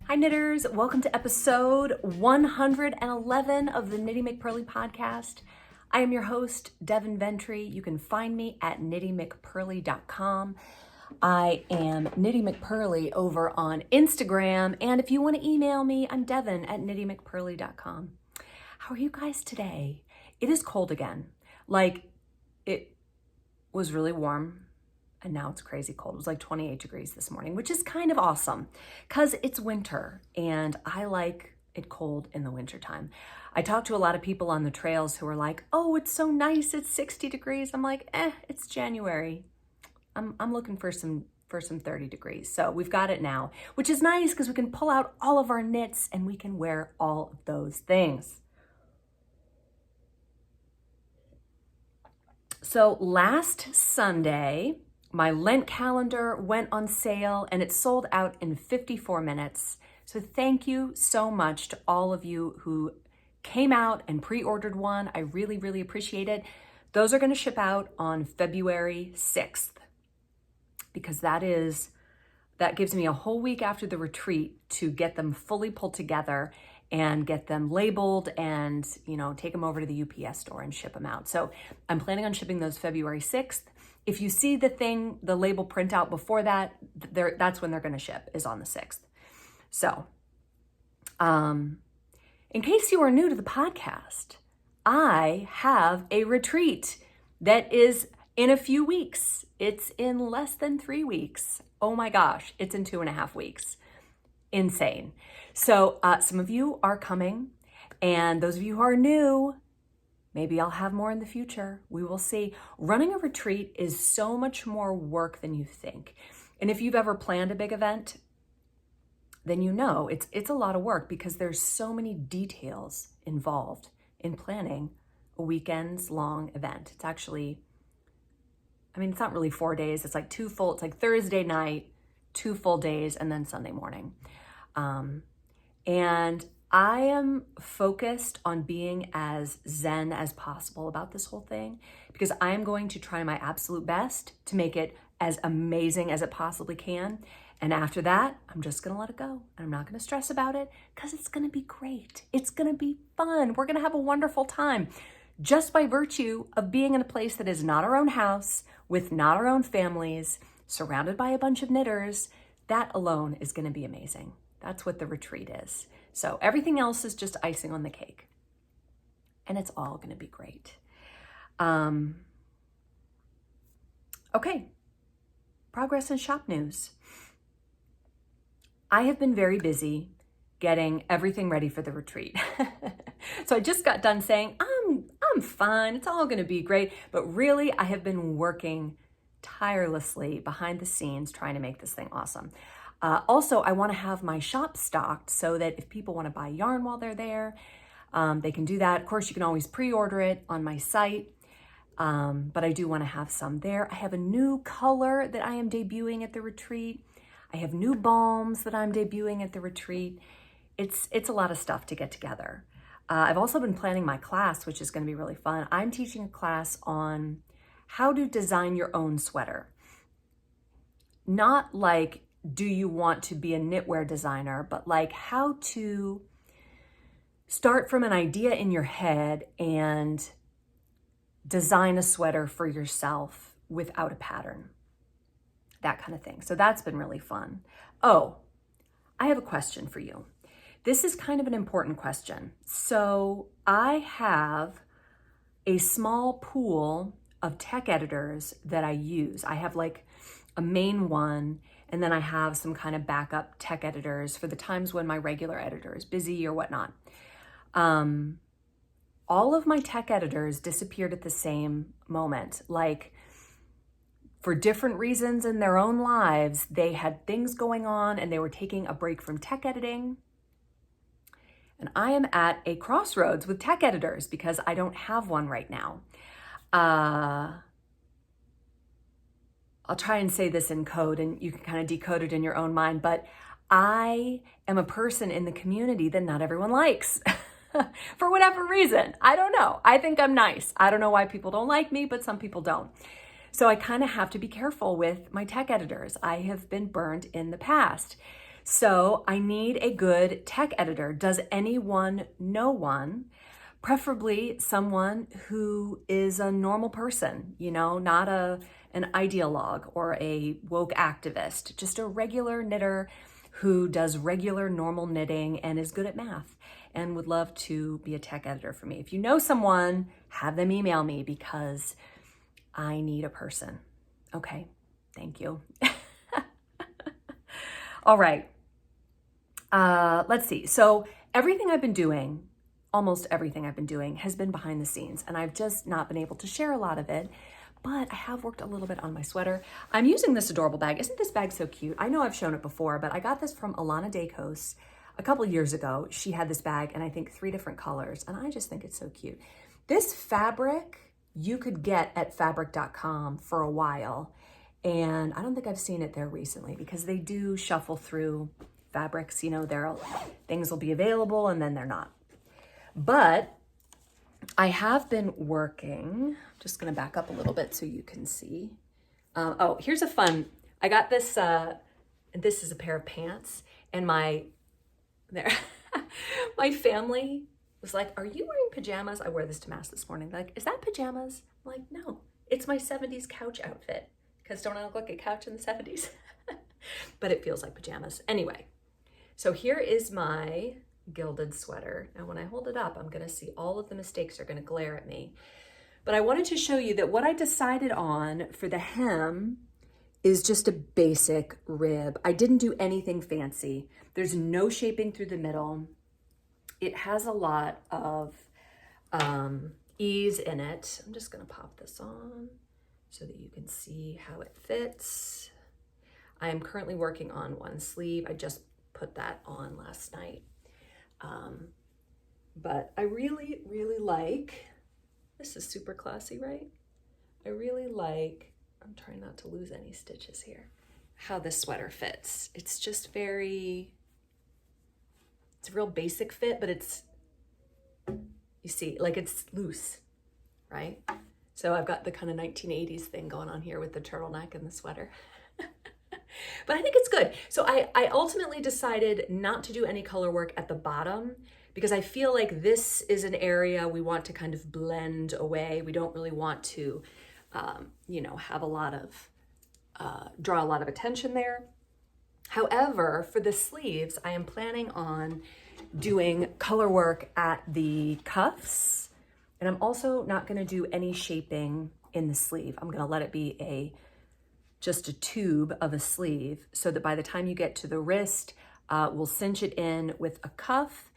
Hi knitters, welcome to episode 111 of the Knitty McPurly podcast. I am your host, Devin Ventry. You can find me at KnittyMcPurly.com. I am Knitty McPurly over on Instagram, and if you want to email me, I'm Devin at KnittyMcPurly.com. How are you guys today? It is cold again. It was really warm. And now it's crazy cold. It was like 28 degrees this morning, which is kind of awesome because it's winter and I like it cold in the wintertime. I talked to a lot of people on the trails who are like, oh, it's so nice. It's 60 degrees. I'm like, it's January. I'm looking for some 30 degrees. So we've got it now, which is nice because we can pull out all of our knits and we can wear all of those things. So last Sunday, my Lent calendar went on sale and it sold out in 54 minutes. So thank you so much to all of you who came out and pre-ordered one. I really, really appreciate it. Those are going to ship out on February 6th because that gives me a whole week after the retreat to get them fully pulled together and get them labeled and, take them over to the UPS store and ship them out. So I'm planning on shipping those February 6th. If you see the label printout before that, that's when they're going to ship, is on the 6th. So, in case you are new to the podcast, I have a retreat that is in a few weeks. It's in less than 3 weeks. Oh my gosh, it's in 2.5 weeks. Insane. So, some of you are coming, and those of you who are new, maybe I'll have more in the future. We will see. Running a retreat is so much more work than you think. And if you've ever planned a big event, then you know it's a lot of work because there's so many details involved in planning a weekend's long event. It's actually, it's not really 4 days. It's like it's like Thursday night, 2 full days, and then Sunday morning. And I am focused on being as zen as possible about this whole thing because I am going to try my absolute best to make it as amazing as it possibly can. And after that, I'm just going to let it go. And I'm not going to stress about it because it's going to be great. It's going to be fun. We're going to have a wonderful time just by virtue of being in a place that is not our own house, with not our own families, surrounded by a bunch of knitters. That alone is going to be amazing. That's what the retreat is. So everything else is just icing on the cake. And it's all going to be great. Okay. Progress and shop news. I have been very busy getting everything ready for the retreat. So I just got done saying, I'm fine. It's all going to be great. But really, I have been working tirelessly behind the scenes trying to make this thing awesome. Also, I want to have my shop stocked so that if people want to buy yarn while they're there, they can do that. Of course, you can always pre-order it on my site, but I do want to have some there. I have a new color that I am debuting at the retreat. I have new balms that I'm debuting at the retreat. It's a lot of stuff to get together. I've also been planning my class, which is going to be really fun. I'm teaching a class on how to design your own sweater. Not like, do you want to be a knitwear designer, but like how to start from an idea in your head and design a sweater for yourself without a pattern, that kind of thing. So that's been really fun. Oh, I have a question for you. This is kind of an important question. So I have a small pool of tech editors that I use. I have like a main one, and then I have some kind of backup tech editors for the times when my regular editor is busy or whatnot. All of my tech editors disappeared at the same moment. Like, for different reasons in their own lives, they had things going on and they were taking a break from tech editing. And I am at a crossroads with tech editors because I don't have one right now. I'll try and say this in code and you can kind of decode it in your own mind, but I am a person in the community that not everyone likes for whatever reason. I don't know. I think I'm nice. I don't know why people don't like me, but some people don't. So I kind of have to be careful with my tech editors. I have been burned in the past. So I need a good tech editor. Does anyone know one? Preferably someone who is a normal person, you know, not an ideologue or a woke activist, just a regular knitter who does regular normal knitting and is good at math and would love to be a tech editor for me. If you know someone, have them email me because I need a person. Okay, thank you. All right, let's see. So everything I've been doing, almost everything I've been doing has been behind the scenes, and I've just not been able to share a lot of it, but I have worked a little bit on my sweater. I'm using this adorable bag. Isn't this bag so cute? I know I've shown it before, but I got this from Alana Dacos a couple of years ago. She had this bag in I think 3 different colors, and I just think it's so cute. This fabric you could get at fabric.com for a while, and I don't think I've seen it there recently because they do shuffle through fabrics. You know, things will be available and then they're not. But I have been working, just gonna back up a little bit so you can see. Oh, here's a fun, I got this, this is a pair of pants, and my family was like, are you wearing pajamas? I wear this to mass this morning. They're like, is that pajamas? I'm like, no, it's my 70s couch outfit. Because don't I look like a couch in the 70s? But it feels like pajamas. Anyway, so here is my gilded sweater. Now when I hold it up, I'm gonna see all of the mistakes are gonna glare at me. But I wanted to show you that what I decided on for the hem is just a basic rib. I didn't do anything fancy. There's no shaping through the middle. It has a lot of ease in it. I'm just gonna pop this on so that you can see how it fits. I am currently working on one sleeve. I just put that on last night. But I really, really like, this is super classy, right? I really like, I'm trying not to lose any stitches here, how this sweater fits. It's just very, it's a real basic fit, but it's, you see, like it's loose, right? So I've got the kind of 1980s thing going on here with the turtleneck and the sweater. But I think it's good. So I ultimately decided not to do any color work at the bottom because I feel like this is an area we want to kind of blend away. We don't really want to, you know, have a lot of, draw a lot of attention there. However, for the sleeves, I am planning on doing color work at the cuffs, and I'm also not gonna do any shaping in the sleeve. I'm gonna let it be just a tube of a sleeve so that by the time you get to the wrist, we'll cinch it in with a cuff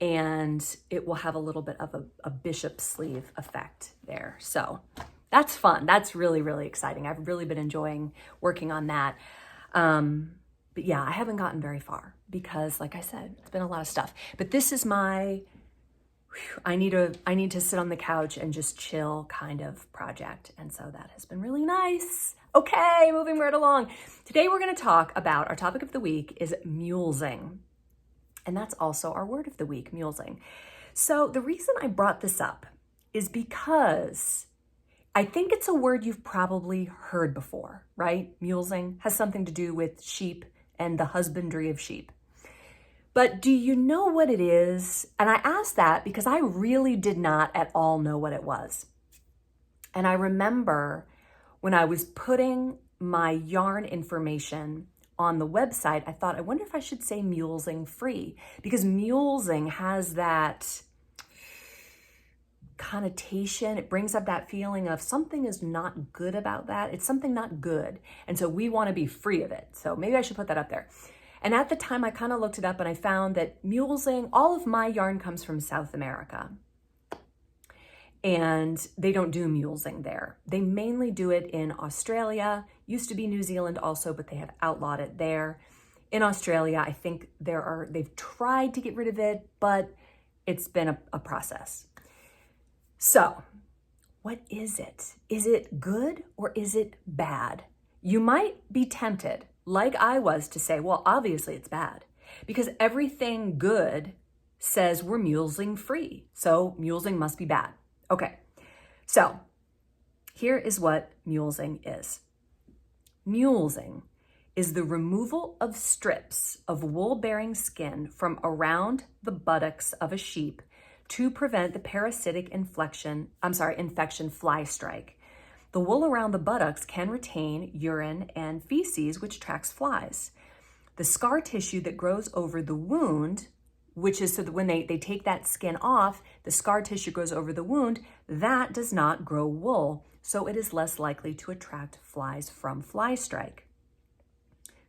and it will have a little bit of a bishop sleeve effect there. So that's fun. That's really, really exciting. I've really been enjoying working on that. But yeah, I haven't gotten very far because like I said, it's been a lot of stuff. But this is my, I need to sit on the couch and just chill kind of project. And so that has been really nice. Okay, moving right along. Today we're gonna talk about, our topic of the week is mulesing. And that's also our word of the week, mulesing. So the reason I brought this up is because I think it's a word you've probably heard before, right? Mulesing has something to do with sheep and the husbandry of sheep. But do you know what it is? And I asked that because I really did not at all know what it was. And I remember when I was putting my yarn information on the website, I thought, I wonder if I should say mulesing free, because mulesing has that connotation. It brings up that feeling of something is not good about that. It's something not good. And so we want to be free of it. So maybe I should put that up there. And at the time I kind of looked it up and I found that mulesing, all of my yarn comes from South America. And they don't do mulesing there. They mainly do it in Australia, used to be New Zealand also, but they have outlawed it there. In Australia, I think they've tried to get rid of it, but it's been a process. So what is it? Is it good or is it bad? You might be tempted, like I was, to say, well, obviously it's bad because everything good says we're mulesing free. So mulesing must be bad. Okay, so here is what mulesing is. Mulesing is the removal of strips of wool-bearing skin from around the buttocks of a sheep to prevent the parasitic infection fly strike. The wool around the buttocks can retain urine and feces, which attracts flies. The scar tissue that grows over the wound, which is so that when they take that skin off, the scar tissue grows over the wound, that does not grow wool, so it is less likely to attract flies from fly strike.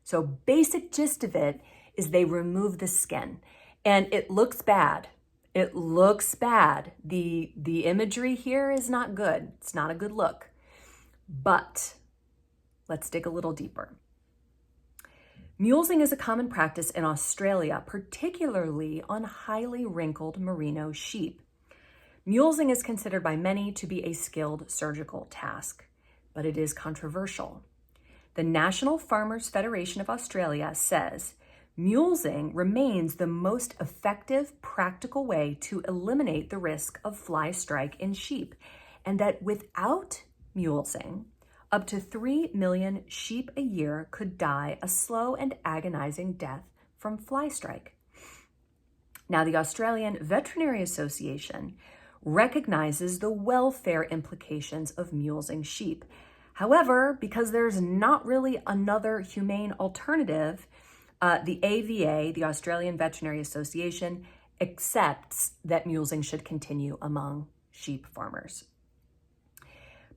So basic gist of it is they remove the skin, and it looks bad. It looks bad. The imagery here is not good. It's not a good look. But let's dig a little deeper. Mulesing is a common practice in Australia, particularly on highly wrinkled merino sheep. Mulesing is considered by many to be a skilled surgical task, but it is controversial. The National Farmers Federation of Australia says mulesing remains the most effective, practical way to eliminate the risk of fly strike in sheep, and that without mulesing, up to 3 million sheep a year could die a slow and agonizing death from fly strike. Now, the Australian Veterinary Association recognizes the welfare implications of mulesing sheep. However, because there's not really another humane alternative, the AVA, the Australian Veterinary Association, accepts that mulesing should continue among sheep farmers.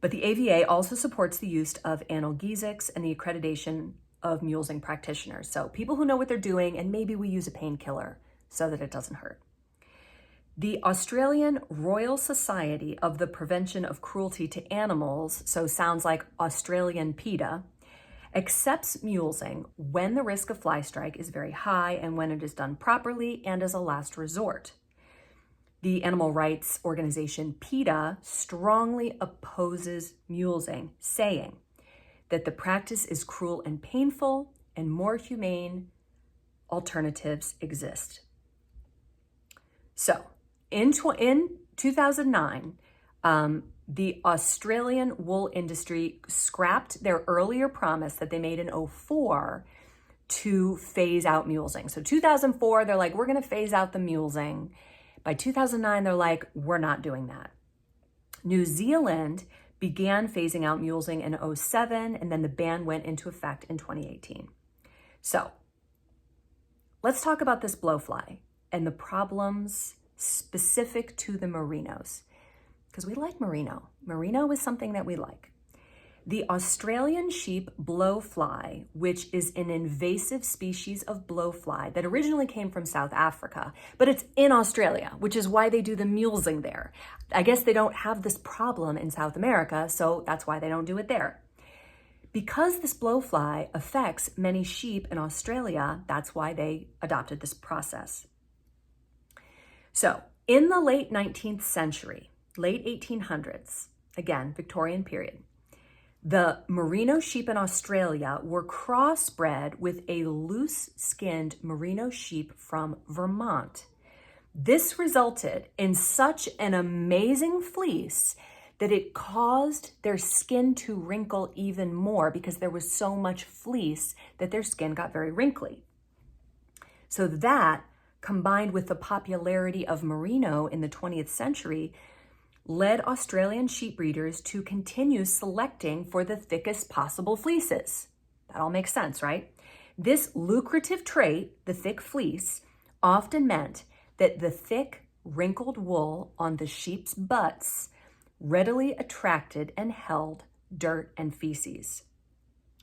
But the AVA also supports the use of analgesics and the accreditation of mulesing practitioners. So people who know what they're doing, and maybe we use a painkiller so that it doesn't hurt. The Australian Royal Society of the Prevention of Cruelty to Animals, so sounds like Australian PETA, accepts mulesing when the risk of fly strike is very high and when it is done properly and as a last resort. The animal rights organization PETA strongly opposes mulesing, saying that the practice is cruel and painful and more humane alternatives exist. So, in 2009, the Australian wool industry scrapped their earlier promise that they made in 2004 to phase out mulesing. So 2004, they're like, we're going to phase out the mulesing. By 2009, they're like, we're not doing that. New Zealand began phasing out mulesing in 2007, and then the ban went into effect in 2018. So let's talk about this blowfly and the problems specific to the merinos, because we like merino. Merino is something that we like. The Australian sheep blowfly, which is an invasive species of blowfly that originally came from South Africa, but it's in Australia, which is why they do the mulesing there. I guess they don't have this problem in South America, so that's why they don't do it there. Because this blowfly affects many sheep in Australia, that's why they adopted this process. So in the late 19th century, late 1800s, again, Victorian period, the merino sheep in Australia were crossbred with a loose-skinned merino sheep from Vermont. This resulted in such an amazing fleece that it caused their skin to wrinkle even more because there was so much fleece that their skin got very wrinkly. So that, combined with the popularity of merino in the 20th century, led Australian sheep breeders to continue selecting for the thickest possible fleeces. That all makes sense, right? This lucrative trait, the thick fleece, often meant that the thick, wrinkled wool on the sheep's butts readily attracted and held dirt and feces,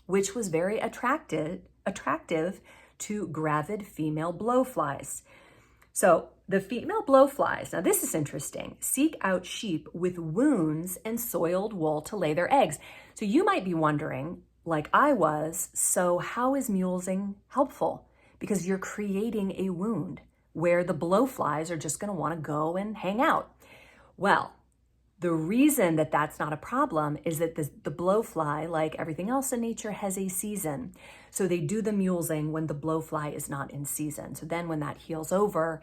which was very attractive to gravid female blowflies. So the female blowflies, now this is interesting, seek out sheep with wounds and soiled wool to lay their eggs. So you might be wondering, like I was, so how is mulesing helpful? Because you're creating a wound where the blowflies are just going to want to go and hang out. Well, the reason that that's not a problem is that the blowfly, like everything else in nature, has a season. So they do the mulesing when the blowfly is not in season. So then when that heals over,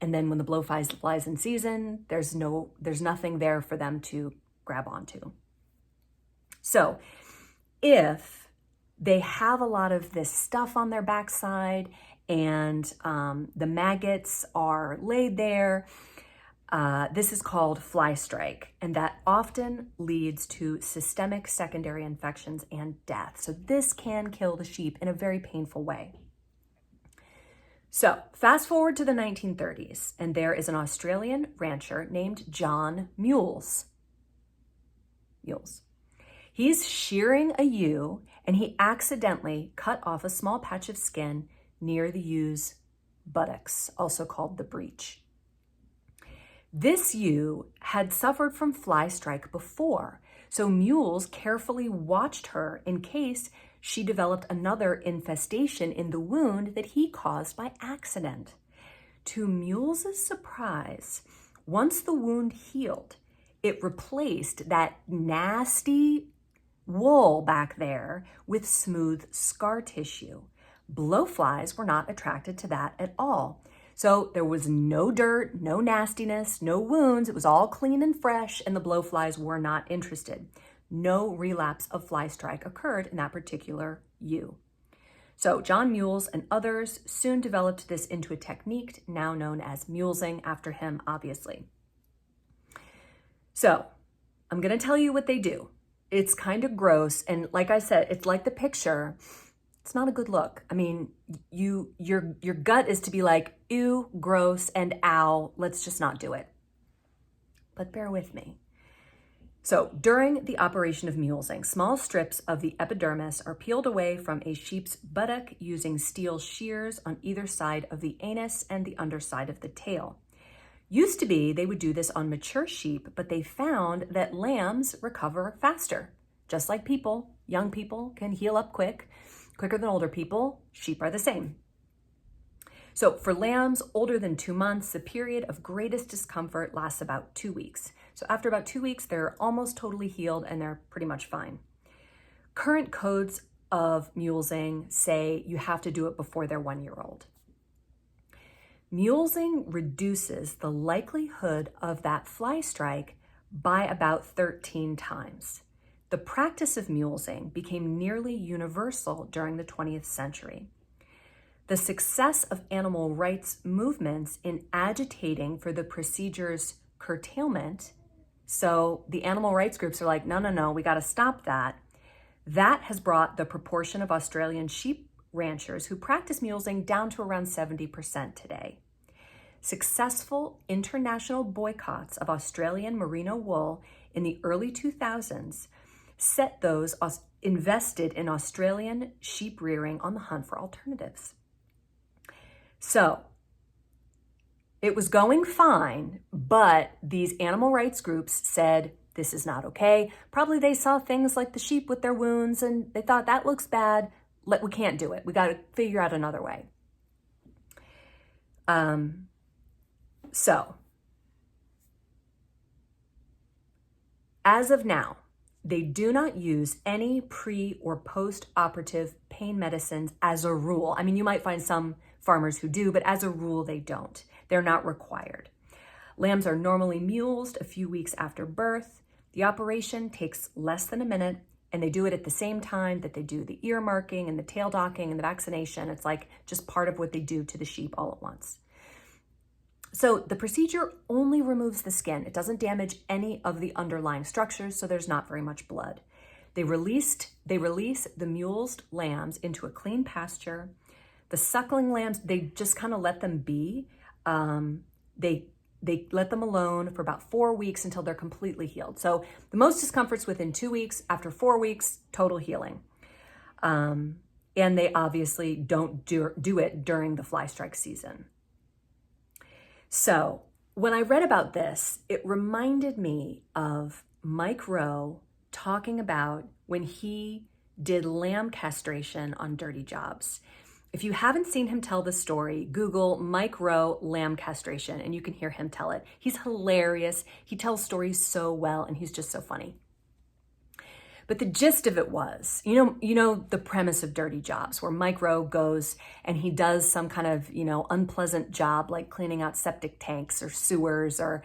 and then when the blowfly flies in season, there's nothing there for them to grab onto. So if they have a lot of this stuff on their backside, and the maggots are laid there. This is called fly strike, and that often leads to systemic secondary infections and death. So this can kill the sheep in a very painful way. So fast forward to the 1930s, and there is an Australian rancher named John Mules. He's shearing a ewe, and he accidentally cut off a small patch of skin near the ewe's buttocks, also called the breech. This ewe had suffered from fly strike before, so Mules carefully watched her in case she developed another infestation in the wound that he caused by accident. To Mules' surprise, once the wound healed, it replaced that nasty wool back there with smooth scar tissue. Blowflies were not attracted to that at all. So there was no dirt, no nastiness, no wounds. It was all clean and fresh, and the blowflies were not interested. No relapse of fly strike occurred in that particular ewe. So John Mules and others soon developed this into a technique now known as mulesing, after him, obviously. So I'm going to tell you what they do. It's kind of gross, and like I said, it's like the picture. It's not a good look. I mean, your gut is to be like, ew, gross, and ow, let's just not do it. But bear with me. So during the operation of mulesing, small strips of the epidermis are peeled away from a sheep's buttock using steel shears on either side of the anus and the underside of the tail. Used to be they would do this on mature sheep, but they found that lambs recover faster. Just like people, young people can heal up quicker than older people. Sheep are the same. So for lambs older than 2 months, the period of greatest discomfort lasts about 2 weeks. So after about 2 weeks, they're almost totally healed and they're pretty much fine. Current codes of mulesing say you have to do it before they're 1 year old. Mulesing reduces the likelihood of that fly strike by about 13 times. The practice of mulesing became nearly universal during the 20th century. The success of animal rights movements in agitating for the procedure's curtailment, so the animal rights groups are like, no, we got to stop that. That has brought the proportion of Australian sheep ranchers who practice mulesing down to around 70% today. Successful international boycotts of Australian merino wool in the early 2000s set those invested in Australian sheep rearing on the hunt for alternatives. So it was going fine, but these animal rights groups said, this is not okay. Probably they saw things like the sheep with their wounds and they thought that looks bad. We can't do it. We got to figure out another way. So as of now, they do not use any pre or post-operative pain medicines as a rule. I mean, you might find some farmers who do, but as a rule, they don't. They're not required. Lambs are normally mulesed a few weeks after birth. The operation takes less than a minute, and they do it at the same time that they do the ear marking and the tail docking and the vaccination. It's like just part of what they do to the sheep all at once. So the procedure only removes the skin. It doesn't damage any of the underlying structures, so there's not very much blood. They release the mulesed lambs into a clean pasture. The suckling lambs, they just kind of let them be. They let them alone for about 4 weeks until they're completely healed. So the most discomfort's within 2 weeks. After 4 weeks, total healing. And they obviously don't do it during the fly strike season. So when I read about this, it reminded me of Mike Rowe talking about when he did lamb castration on Dirty Jobs. If you haven't seen him tell the story, Google Mike Rowe lamb castration and you can hear him tell it. He's hilarious. He tells stories so well and he's just so funny. But the gist of it was, you know the premise of Dirty Jobs, where Mike Rowe goes and he does some kind of, unpleasant job like cleaning out septic tanks or sewers or,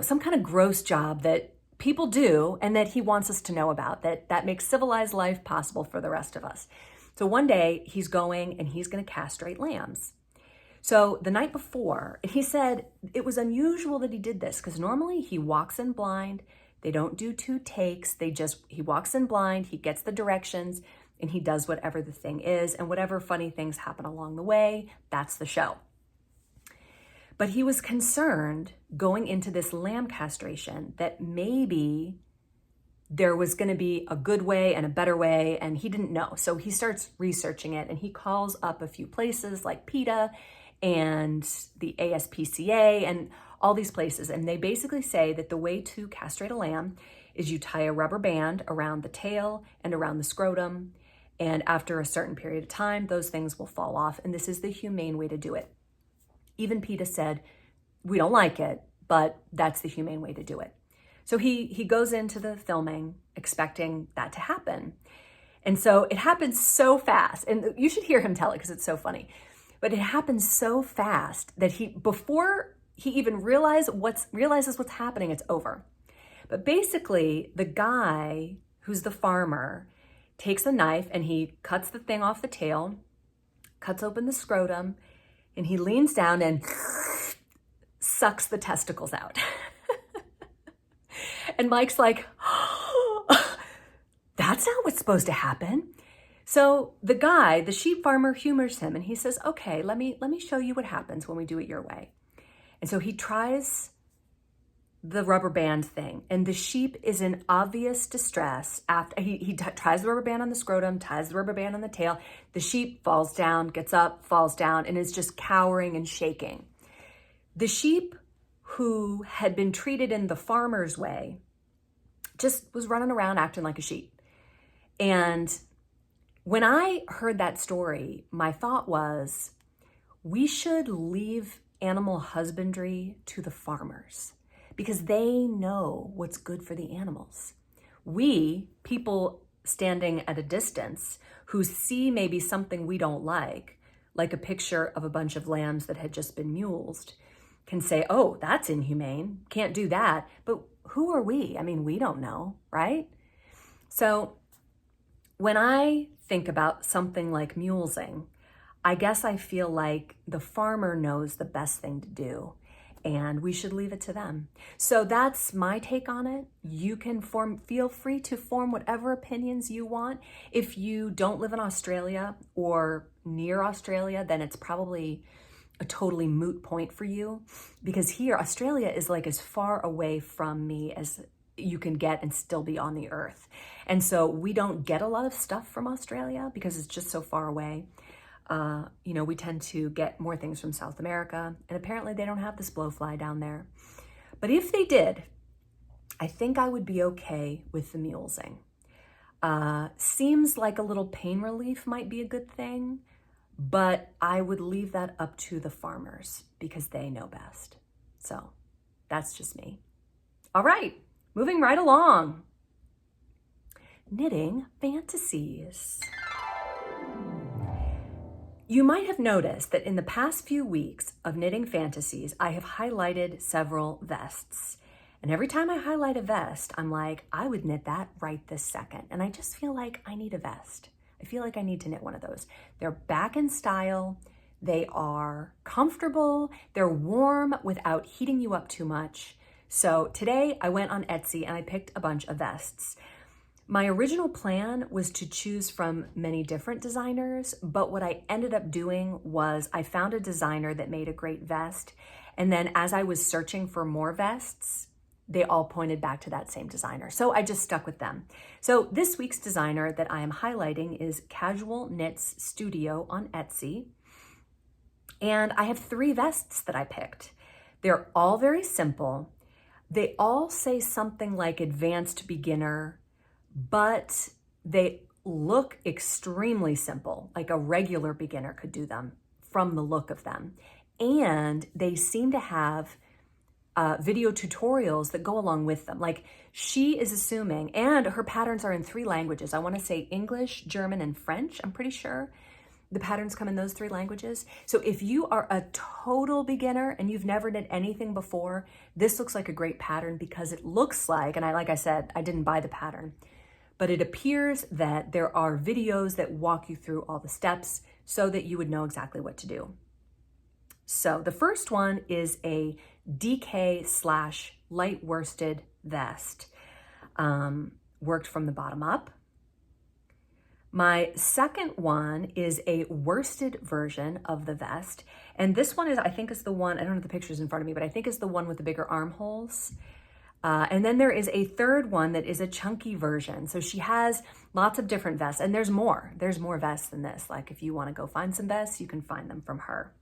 some kind of gross job that people do and that he wants us to know about, that makes civilized life possible for the rest of us. So one day he's going and he's going to castrate lambs. So the night before, he said it was unusual that he did this because normally he walks in blind. They don't do 2 takes. He walks in blind, he gets the directions, and he does whatever the thing is, and whatever funny things happen along the way, that's the show. But he was concerned going into this lamb castration that maybe there was going to be a good way and a better way, and he didn't know. So he starts researching it, and he calls up a few places like PETA and the ASPCA and all these places. And they basically say that the way to castrate a lamb is you tie a rubber band around the tail and around the scrotum. And after a certain period of time, those things will fall off. And this is the humane way to do it. Even PETA said, we don't like it, but that's the humane way to do it. So he goes into the filming expecting that to happen. And so it happens so fast. And you should hear him tell it because it's so funny. But it happens so fast that before he even realizes what's happening, it's over. But basically, the guy who's the farmer takes a knife and he cuts the thing off the tail, cuts open the scrotum, and he leans down and sucks the testicles out. And Mike's like, oh, that's not what's supposed to happen. So the sheep farmer humors him and he says, okay, let me show you what happens when we do it your way. And so he tries the rubber band thing, and the sheep is in obvious distress after he tries the rubber band on the scrotum, ties the rubber band on the tail. The sheep falls down, gets up, falls down, and is just cowering and shaking. The sheep who had been treated in the farmer's way just was running around acting like a sheep. And when I heard that story, my thought was, we should leave animal husbandry to the farmers because they know what's good for the animals. We, people standing at a distance who see maybe something we don't like a picture of a bunch of lambs that had just been mulesed, can say, oh, that's inhumane, can't do that. But who are we? I mean, we don't know, right? So when I think about something like mulesing, I guess I feel like the farmer knows the best thing to do and we should leave it to them. So that's my take on it. You can feel free to form whatever opinions you want. If you don't live in Australia or near Australia, then it's probably a totally moot point for you because here, Australia is like as far away from me as you can get and still be on the earth. And so we don't get a lot of stuff from Australia because it's just so far away. We tend to get more things from South America, and apparently they don't have this blowfly down there. But if they did, I think I would be okay with the mulesing. Seems like a little pain relief might be a good thing, but I would leave that up to the farmers because they know best. So that's just me. All right, moving right along. Knitting fantasies. You might have noticed that in the past few weeks of Knitting Fantasies, I have highlighted several vests. And every time I highlight a vest, I'm like, I would knit that right this second. And I just feel like I need a vest. I feel like I need to knit one of those. They're back in style. They are comfortable. They're warm without heating you up too much. So today I went on Etsy and I picked a bunch of vests. My original plan was to choose from many different designers, but what I ended up doing was I found a designer that made a great vest. And then as I was searching for more vests, they all pointed back to that same designer. So I just stuck with them. So this week's designer that I am highlighting is Casual Knits Studio on Etsy. And I have 3 vests that I picked. They're all very simple. They all say something like advanced beginner, but they look extremely simple, like a regular beginner could do them from the look of them. And they seem to have video tutorials that go along with them. Like she is assuming, and her patterns are in 3 languages. I want to say English, German, and French, I'm pretty sure. the patterns come in those 3 languages. So if you are a total beginner and you've never knit anything before, this looks like a great pattern because it looks like, and like I said, I didn't buy the pattern, but it appears that there are videos that walk you through all the steps so that you would know exactly what to do. So the first one is a DK / light worsted vest, worked from the bottom up. My second one is a worsted version of the vest. And this one is, I think is the one, I don't have the pictures in front of me, but I think is the one with the bigger armholes. And then there is a third one that is a chunky version. So she has lots of different vests, and there's more vests than this. Like if you want to go find some vests, you can find them from her.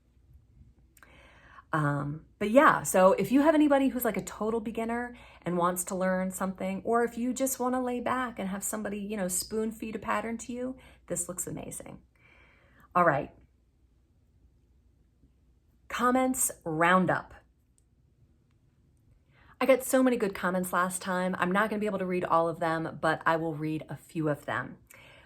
But yeah, so if you have anybody who's like a total beginner and wants to learn something, or if you just want to lay back and have somebody, you know, spoon feed a pattern to you, this looks amazing. All right. Comments roundup. I got so many good comments last time. I'm not going to be able to read all of them, but I will read a few of them.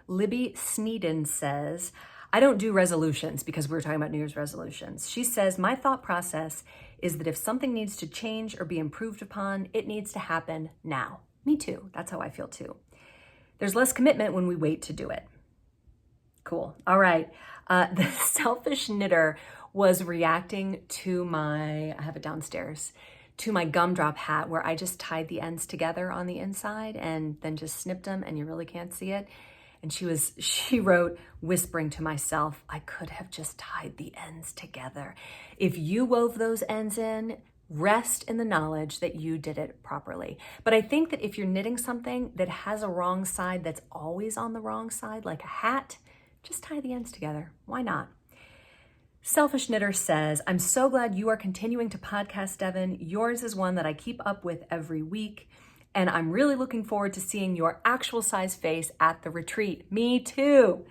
Libby Sneeden says, I don't do resolutions because we were talking about New Year's resolutions. She says, my thought process is that if something needs to change or be improved upon, it needs to happen now. Me too. That's how I feel too. There's less commitment when we wait to do it. Cool. All right. The selfish knitter was reacting to I have it downstairs, to my gumdrop hat where I just tied the ends together on the inside and then just snipped them and you really can't see it. And she wrote, whispering to myself, I could have just tied the ends together. If you wove those ends in, rest in the knowledge that you did it properly. But I think that if you're knitting something that has a wrong side that's always on the wrong side, like a hat, just tie the ends together. Why not? Selfish Knitter says, I'm so glad you are continuing to podcast, Devin. Yours is one that I keep up with every week. And I'm really looking forward to seeing your actual size face at the retreat. Me too.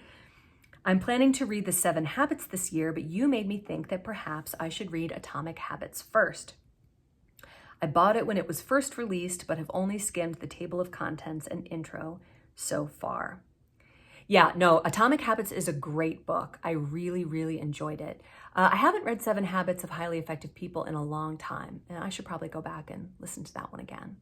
I'm planning to read the 7 Habits this year, but you made me think that perhaps I should read Atomic Habits first. I bought it when it was first released, but have only skimmed the table of contents and intro so far. Yeah, no, Atomic Habits is a great book. I really, really enjoyed it. I haven't read 7 Habits of Highly Effective People in a long time, and I should probably go back and listen to that one again.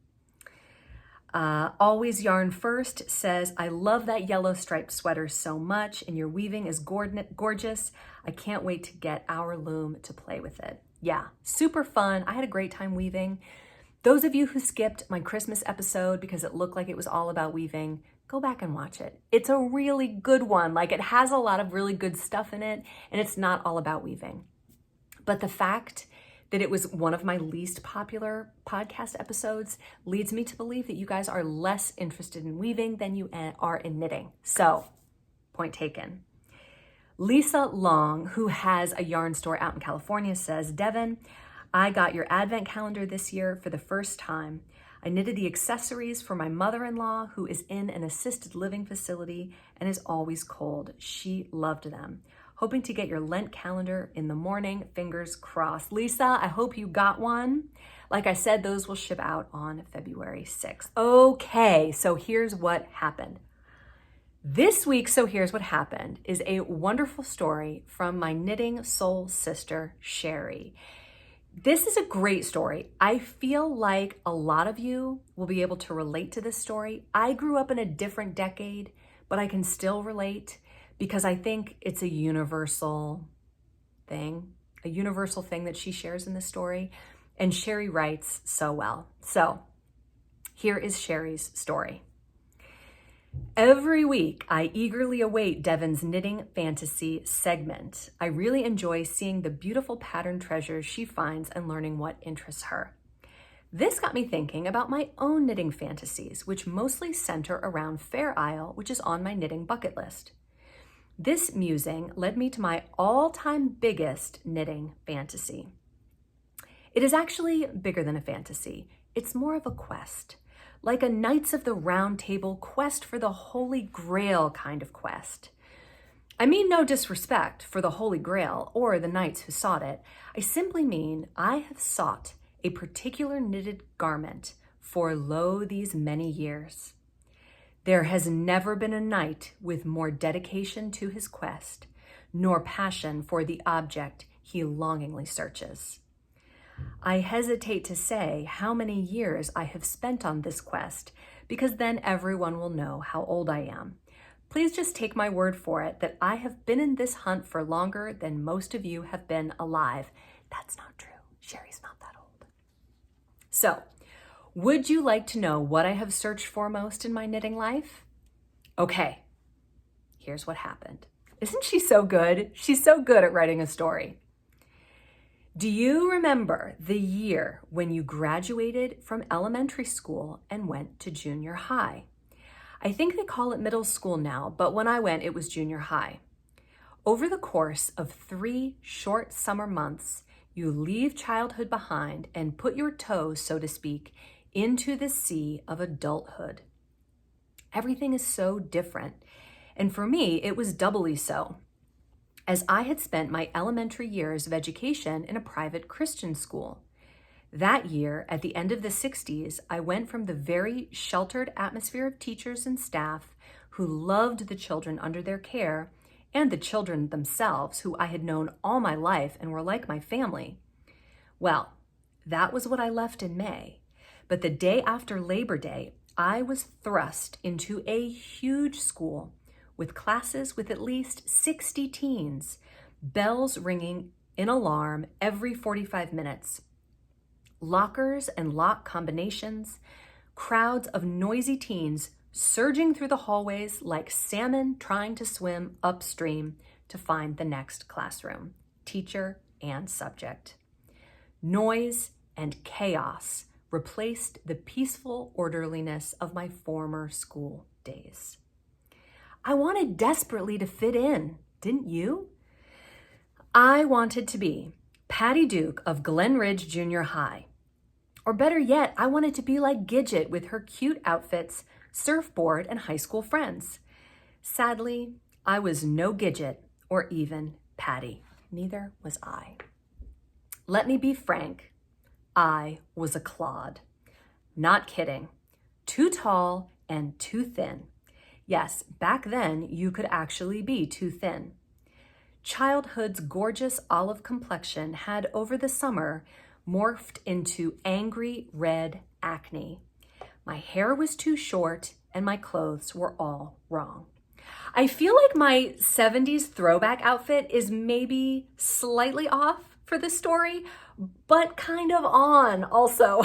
Always Yarn First says, I love that yellow striped sweater so much, and your weaving is gorgeous. I can't wait to get our loom to play with it. Yeah, super fun. I had a great time weaving. Those of you who skipped my Christmas episode because it looked like it was all about weaving, go back and watch it. It's a really good one. Like, it has a lot of really good stuff in it, and it's not all about weaving. But the fact that it was one of my least popular podcast episodes leads me to believe that you guys are less interested in weaving than you are in knitting. So, point taken. Lisa Long, who has a yarn store out in California, says, Devin, I got your advent calendar this year for the first time. I knitted the accessories for my mother-in-law, who is in an assisted living facility and is always cold. She loved them. Hoping to get your Lent calendar in the morning, fingers crossed. Lisa, I hope you got one. Like I said, those will ship out on February 6th. Okay, so here's what happened. This week, So Here's What Happened is a wonderful story from my knitting soul sister, Sherry. This is a great story. I feel like a lot of you will be able to relate to this story. I grew up in a different decade, but I can still relate, because I think it's a universal thing that she shares in this story. And Sherry writes so well. So here is Sherry's story. Every week, I eagerly await Devin's Knitting Fantasy segment. I really enjoy seeing the beautiful pattern treasures she finds and learning what interests her. This got me thinking about my own knitting fantasies, which mostly center around Fair Isle, which is on my knitting bucket list. This musing led me to my all-time biggest knitting fantasy. It is actually bigger than a fantasy. It's more of a quest, like a Knights of the Round Table quest for the Holy Grail kind of quest. I mean no disrespect for the Holy Grail or the knights who sought it. I simply mean I have sought a particular knitted garment for lo these many years. There has never been a knight with more dedication to his quest, nor passion for the object he longingly searches. I hesitate to say how many years I have spent on this quest, because then everyone will know how old I am. Please just take my word for it that I have been in this hunt for longer than most of you have been alive. That's not true. Sherry's not that old. So, would you like to know what I have searched for most in my knitting life? Okay, here's what happened. Isn't she so good? She's so good at writing a story. Do you remember the year when you graduated from elementary school and went to junior high? I think they call it middle school now, but when I went, it was junior high. Over the course of 3 short summer months, you leave childhood behind and put your toes, so to speak, into the sea of adulthood. Everything is so different, and for me, it was doubly so, as I had spent my elementary years of education in a private Christian school. That year, at the end of the 60s, I went from the very sheltered atmosphere of teachers and staff who loved the children under their care and the children themselves, who I had known all my life and were like my family. Well, that was what I left in May. But the day after Labor Day, I was thrust into a huge school with classes with at least 60 teens, bells ringing in alarm every 45 minutes. Lockers and lock combinations, crowds of noisy teens surging through the hallways like salmon trying to swim upstream to find the next classroom, teacher and subject. Noise and chaos replaced the peaceful orderliness of my former school days. I wanted desperately to fit in, didn't you? I wanted to be Patty Duke of Glen Ridge Junior High. Or better yet, I wanted to be like Gidget with her cute outfits, surfboard, and high school friends. Sadly, I was no Gidget or even Patty. Neither was I. Let me be frank, I was a clod. Not kidding. Too tall and too thin. Yes, back then you could actually be too thin. Childhood's gorgeous olive complexion had over the summer morphed into angry red acne. My hair was too short and my clothes were all wrong. I feel like my 70s throwback outfit is maybe slightly off for this story, but kind of on also.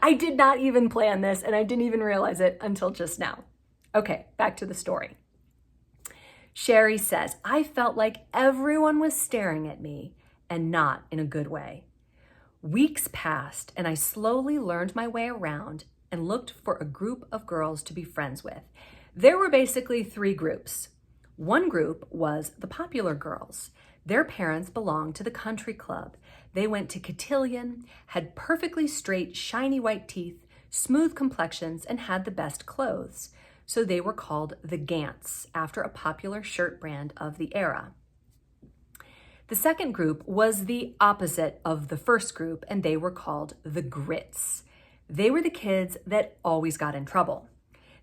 I did not even plan this and I didn't even realize it until just now. Okay, back to the story. Sherry says, I felt like everyone was staring at me and not in a good way. Weeks passed and I slowly learned my way around and looked for a group of girls to be friends with. There were basically 3 groups. One group was the popular girls. Their parents belonged to the country club. They went to cotillion, had perfectly straight, shiny white teeth, smooth complexions, and had the best clothes. So they were called the Gants, after a popular shirt brand of the era. The second group was the opposite of the first group, and they were called the Grits. They were the kids that always got in trouble.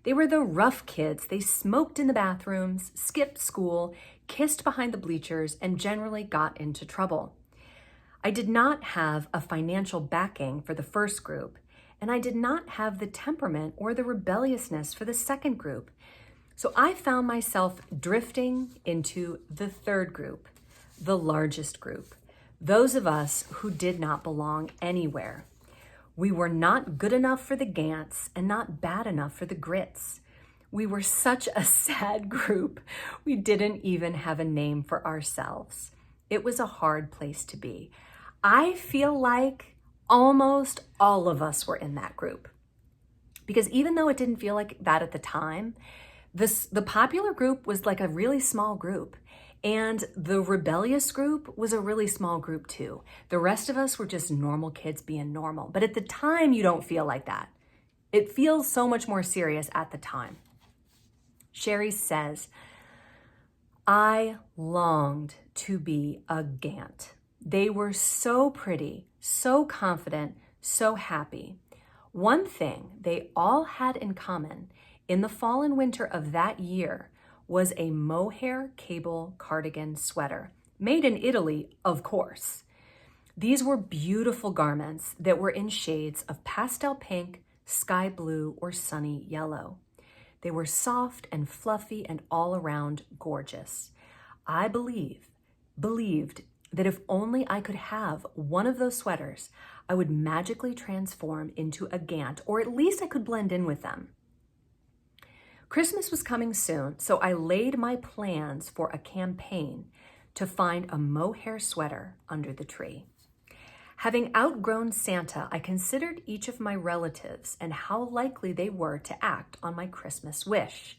They were the rough kids. They smoked in the bathrooms, skipped school, kissed behind the bleachers, and generally got into trouble. I did not have a financial backing for the first group, and I did not have the temperament or the rebelliousness for the second group. So I found myself drifting into the third group, the largest group, those of us who did not belong anywhere. We were not good enough for the Gants and not bad enough for the Grits. We were such a sad group. We didn't even have a name for ourselves. It was a hard place to be. I feel like almost all of us were in that group. Because even though it didn't feel like that at the time, the popular group was like a really small group. And the rebellious group was a really small group too. The rest of us were just normal kids being normal. But at the time, you don't feel like that. It feels so much more serious at the time. Sherry says, I longed to be a Gant. They were so pretty, so confident, so happy. One thing they all had in common in the fall and winter of that year was a mohair cable cardigan sweater, made in Italy, of course. These were beautiful garments that were in shades of pastel pink, sky blue, or sunny yellow. They were soft and fluffy and all around gorgeous. I believed that if only I could have one of those sweaters, I would magically transform into a Gant, or at least I could blend in with them. Christmas was coming soon, so I laid my plans for a campaign to find a mohair sweater under the tree. Having outgrown Santa, I considered each of my relatives and how likely they were to act on my Christmas wish.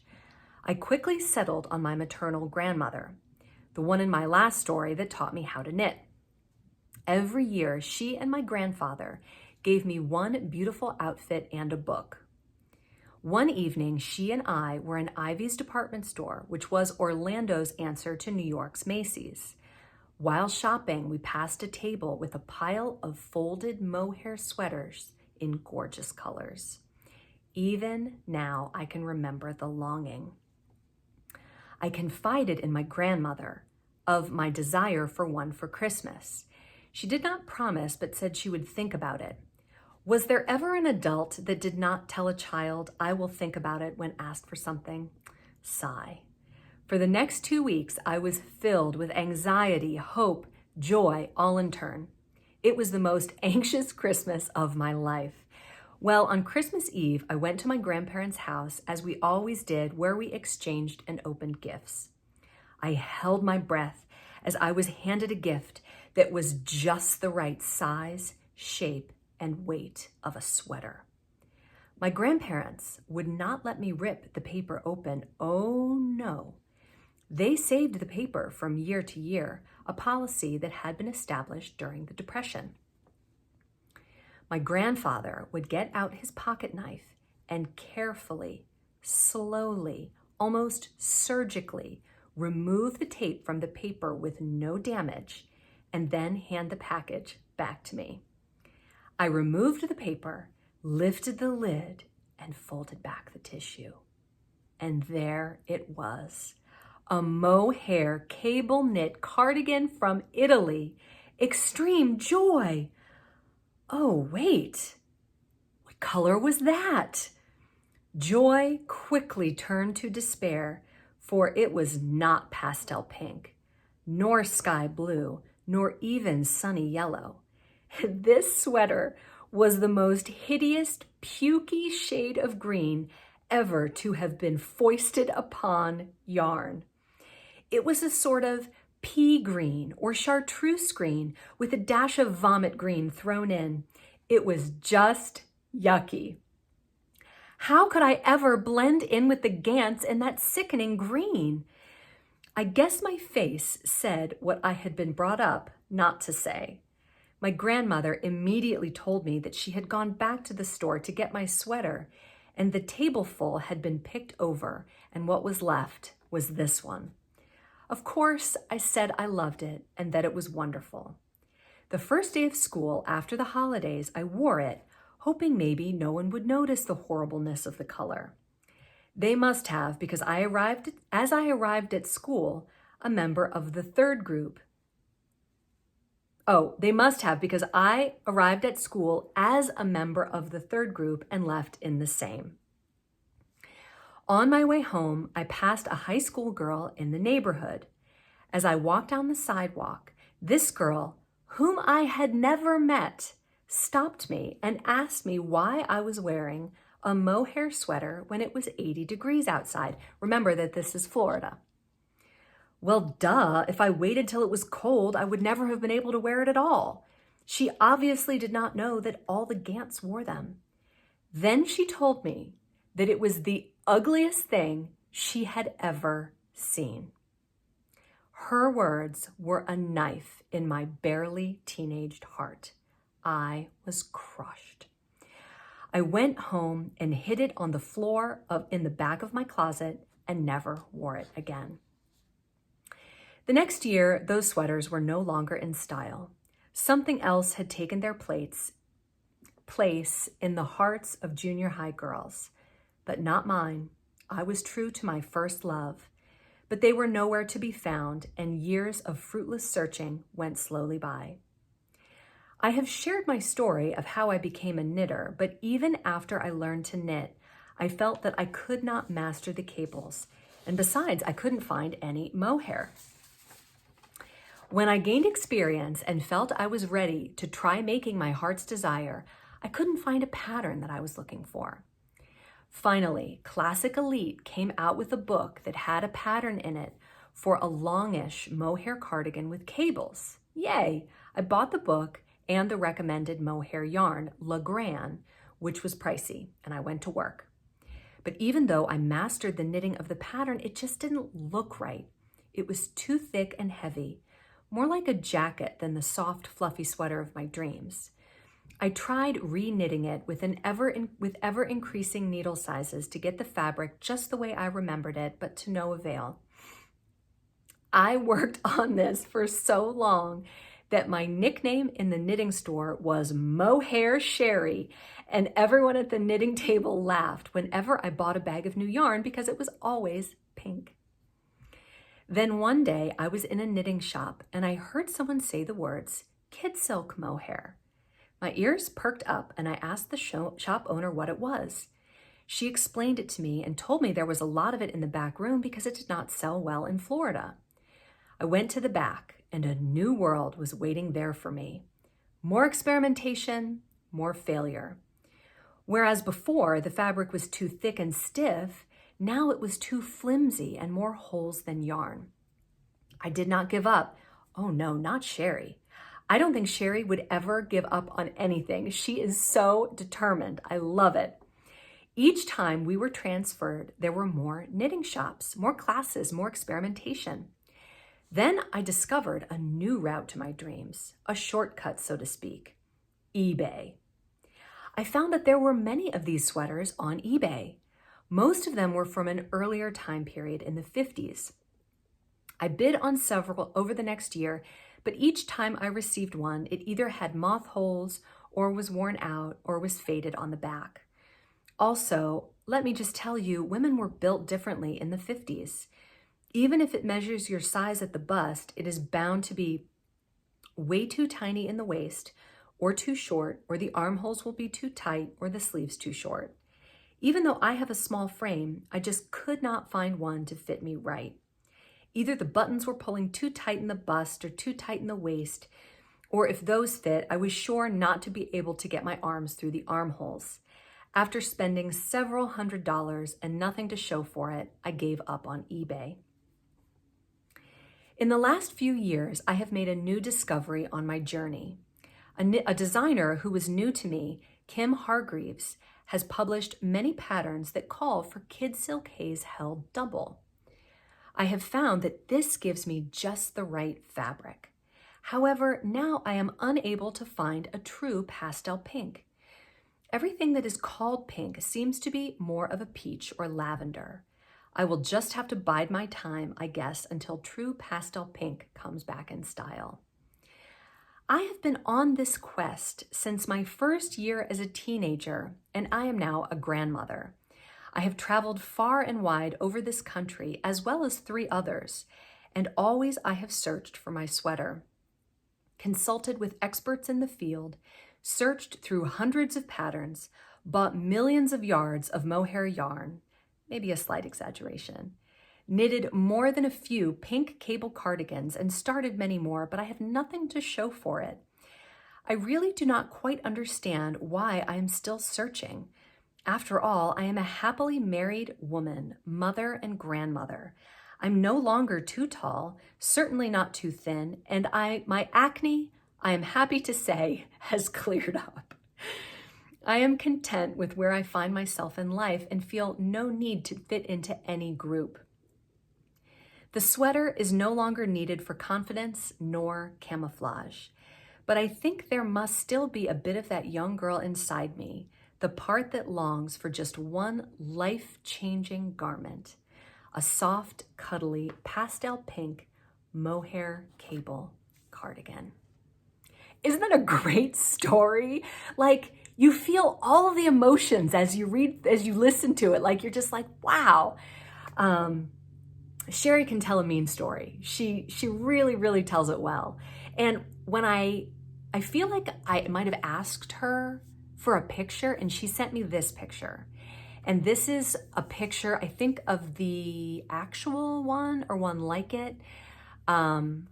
I quickly settled on my maternal grandmother, the one in my last story that taught me how to knit. Every year, she and my grandfather gave me one beautiful outfit and a book. One evening, she and I were in Ivy's department store, which was Orlando's answer to New York's Macy's. While shopping, we passed a table with a pile of folded mohair sweaters in gorgeous colors. Even now, I can remember the longing. I confided in my grandmother of my desire for one for Christmas. She did not promise, but said she would think about it. Was there ever an adult that did not tell a child, "I will think about it" when asked for something? Sigh. For the next 2 weeks, I was filled with anxiety, hope, joy, all in turn. It was the most anxious Christmas of my life. Well, on Christmas Eve, I went to my grandparents' house, as we always did, where we exchanged and opened gifts. I held my breath as I was handed a gift that was just the right size, shape, and weight of a sweater. My grandparents would not let me rip the paper open. Oh no. They saved the paper from year to year, a policy that had been established during the Depression. My grandfather would get out his pocket knife and carefully, slowly, almost surgically remove the tape from the paper with no damage, and then hand the package back to me. I removed the paper, lifted the lid, and folded back the tissue. And there it was. A mohair cable knit cardigan from Italy. Extreme joy. Oh, wait. What color was that? Joy quickly turned to despair, for it was not pastel pink, nor sky blue, nor even sunny yellow. This sweater was the most hideous, pukey shade of green ever to have been foisted upon yarn. It was a sort of pea green or chartreuse green with a dash of vomit green thrown in. It was just yucky. How could I ever blend in with the Gants in that sickening green? I guess my face said what I had been brought up not to say. My grandmother immediately told me that she had gone back to the store to get my sweater, and the tableful had been picked over, and what was left was this one. Of course, I said I loved it and that it was wonderful. The first day of school after the holidays, I wore it, hoping maybe no one would notice the horribleness of the color. They must have, because as I arrived at school, a member of the third group. They must have, because I arrived at school as a member of the third group and left in the same. On my way home, I passed a high school girl in the neighborhood. As I walked down the sidewalk, this girl, whom I had never met, stopped me and asked me why I was wearing a mohair sweater when it was 80 degrees outside. Remember that this is Florida. Well, duh, if I waited till it was cold, I would never have been able to wear it at all. She obviously did not know that all the Gants wore them. Then she told me that it was the ugliest thing she had ever seen. Her words were a knife in my barely teenaged heart. I was crushed. I went home and hid it on the floor in the back of my closet and never wore it again. The next year, those sweaters were no longer in style. Something else had taken their place in the hearts of junior high girls, but not mine. I was true to my first love. but they were nowhere to be found, and years of fruitless searching went slowly by. I have shared my story of how I became a knitter, but even after I learned to knit, I felt that I could not master the cables, and besides, I couldn't find any mohair. When I gained experience and felt I was ready to try making my heart's desire, I couldn't find a pattern that I was looking for. Finally, Classic Elite came out with a book that had a pattern in it for a longish mohair cardigan with cables. Yay! I bought the book and the recommended mohair yarn, La Gran, which was pricey, and I went to work. But even though I mastered the knitting of the pattern, it just didn't look right. It was too thick and heavy, more like a jacket than the soft, fluffy sweater of my dreams. I tried re-knitting it with ever-increasing needle sizes to get the fabric just the way I remembered it, but to no avail. I worked on this for so long that my nickname in the knitting store was Mohair Sherry, and everyone at the knitting table laughed whenever I bought a bag of new yarn because it was always pink. Then one day I was in a knitting shop and I heard someone say the words, kid silk mohair. My ears perked up and I asked the shop owner what it was. She explained it to me and told me there was a lot of it in the back room because it did not sell well in Florida. I went to the back and a new world was waiting there for me. More experimentation, more failure. Whereas before the fabric was too thick and stiff, now it was too flimsy and more holes than yarn. I did not give up. Oh no, not Sherry. I don't think Sherry would ever give up on anything. She is so determined. I love it. Each time we were transferred, there were more knitting shops, more classes, more experimentation. Then I discovered a new route to my dreams, a shortcut, so to speak, eBay. I found that there were many of these sweaters on eBay. Most of them were from an earlier time period in the 50s. I bid on several over the next year, but each time I received one, it either had moth holes or was worn out or was faded on the back. Also, let me just tell you, women were built differently in the 50s. Even if it measures your size at the bust, it is bound to be way too tiny in the waist or too short, or the armholes will be too tight or the sleeves too short. Even though I have a small frame, I just could not find one to fit me right. Either the buttons were pulling too tight in the bust or too tight in the waist, or if those fit, I was sure not to be able to get my arms through the armholes. After spending several $100s and nothing to show for it, I gave up on eBay. In the last few years, I have made a new discovery on my journey. A designer who was new to me, Kim Hargreaves, has published many patterns that call for kid silk haze held double. I have found that this gives me just the right fabric. However, now I am unable to find a true pastel pink. Everything that is called pink seems to be more of a peach or lavender. I will just have to bide my time, I guess, until true pastel pink comes back in style. I have been on this quest since my first year as a teenager, and I am now a grandmother. I have traveled far and wide over this country, as well as 3 others, and always I have searched for my sweater, consulted with experts in the field, searched through hundreds of patterns, bought millions of yards of mohair yarn, maybe a slight exaggeration, knitted more than a few pink cable cardigans and started many more, but I have nothing to show for it. I really do not quite understand why I am still searching. After all, I am a happily married woman, mother and grandmother. I'm no longer too tall, certainly not too thin, and my acne, I am happy to say, has cleared up. I am content with where I find myself in life and feel no need to fit into any group. The sweater is no longer needed for confidence nor camouflage, but I think there must still be a bit of that young girl inside me, the part that longs for just one life-changing garment, a soft, cuddly, pastel pink mohair cable cardigan. Isn't that a great story? Like, you feel all of the emotions as you listen to it. Like, you're just like, wow. Sherry can tell a mean story. She really, really tells it well. And when I feel like I might have asked her for a picture and she sent me this picture. And this is a picture, I think, of the actual one or one like it. And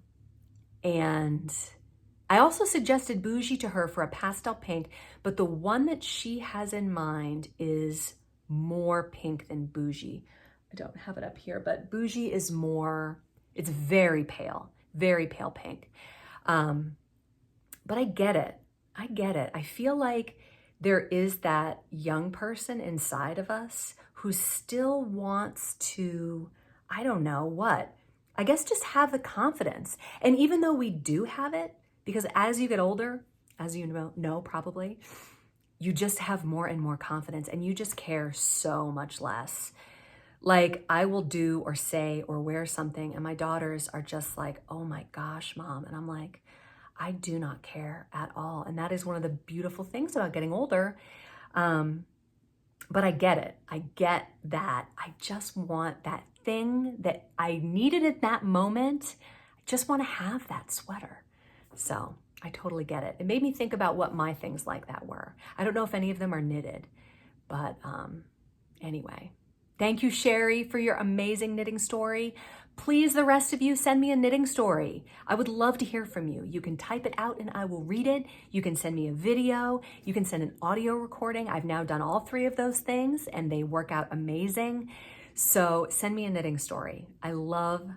I also suggested Bougie to her for a pastel pink, but the one that she has in mind is more pink than Bougie. I don't have it up here, but Bougie is more, it's very pale pink. But I get it. I get it. I feel like there is that young person inside of us who still wants to, I don't know what, I guess just have the confidence. And even though we do have it, because as you get older, as you know probably, you just have more and more confidence and you just care so much less. Like I will do or say or wear something and my daughters are just like, oh my gosh, Mom. And I'm like, I do not care at all. And that is one of the beautiful things about getting older. But I get it. I get that. I just want that thing that I needed at that moment. I just want to have that sweater. So I totally get it. It made me think about what my things like that were. I don't know if any of them are knitted, but anyway. Thank you, Sherry, for your amazing knitting story. Please, the rest of you, send me a knitting story. I would love to hear from you. You can type it out and I will read it. You can send me a video. You can send an audio recording. I've now done all 3 of those things and they work out amazing. So send me a knitting story. I love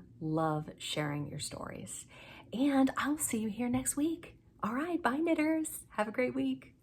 sharing your stories. And I'll see you here next week. All right, bye knitters. Have a great week.